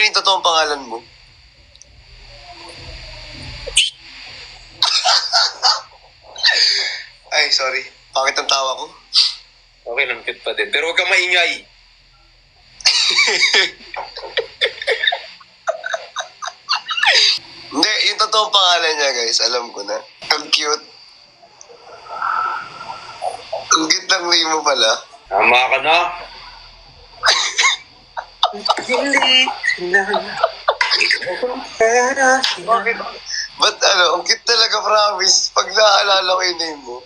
naman yung totoong pangalan mo? Ay, sorry. Bakit ang tawa ko? Okay lang, cute pa din. Pero huwag kang maingay. Hindi, yung totoong pangalan niya, guys. Alam ko na. Ang cute. Ang cute ng name mo pala. Tama ka na. Bakit? Ba't ang cute talaga, promise. Pag naaalala ko yung name mo.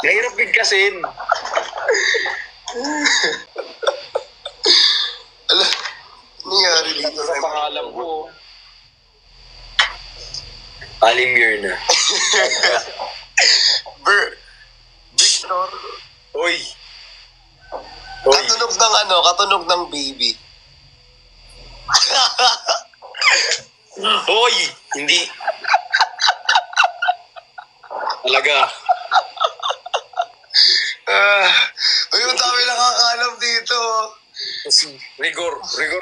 Nahirap bigkasin. Ala, nangyari dito Sa pangalan ko. Alimir na. Victor. Oy. Katunog ng baby. Hoy! Hindi. Talaga. Uy, ang dami nakakaalam dito. Rigor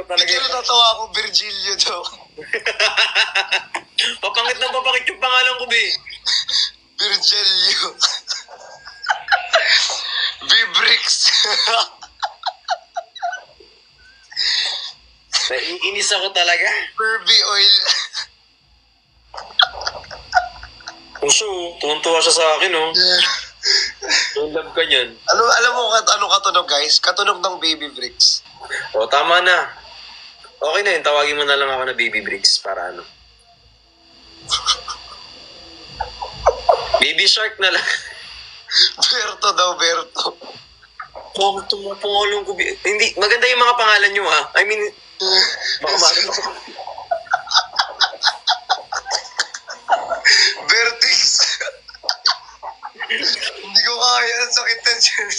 talaga. Hindi ko natatawa ako, Virgilio to. Papangit yung pangalan ko, be. Virgilio. Vibrix. Naiinis ako talaga. Burby oil. Puso, tuwan-tuwa siya sa akin, oh. Yung love ka niyan. Alam mo anong katunog, guys? Katunog ng baby bricks. O, tama na. Okay na yun, tawagin mo na lang ako na Baby Bricks para ano. Baby Shark na lang. Berto daw, Berto. Bakit itong mga pangalan ko? Hindi, maganda yung mga pangalan nyo, ha? I mean, baka maano. Vertix. Hindi ko kaya. Ang sakit na dyan.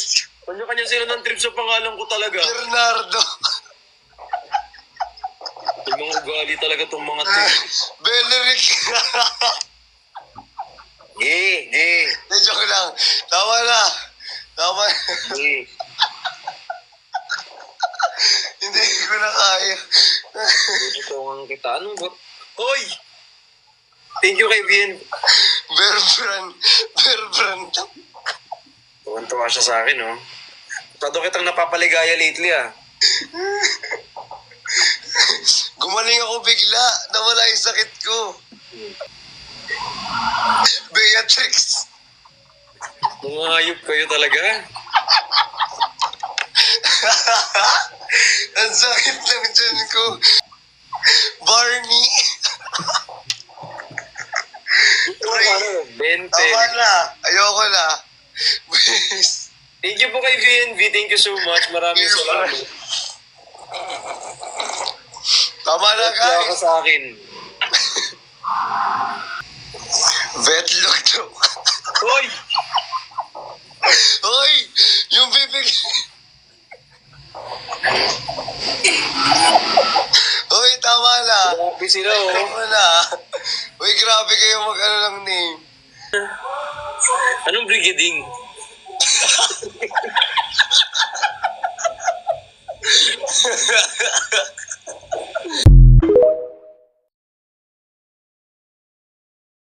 Kanya-kanya sila ng trip sa pangalan ko talaga. Bernardo. Yung mga ugali talaga itong mga trip. Belleric. Joke lang. Tama na. Hindi ko na kaya. Tutungan kita. Anong ba? Hoy! Thank you kay Bien. Berbrand. Tuwan-tuwa siya sa akin, oh. Tado kitang napapaligaya lately, ah. Gumaling ako bigla. Nawala yung sakit ko. Beatrix. Mga hayop kayo talaga. Ang sakit ng tiyan ko. Barney. Bente. Tama na. Ayoko na. Please. Thank you po kay VNV. Thank you so much. Maraming salamat. Tama na, Kaya ka guys. sa akin. Vetlog to. Hoy! Hoy! Yung bibig... Hoy, tama na. Grabe sila, oh. Tama na. Uy, grabe kayo mag-ano ng name. Anong brigading?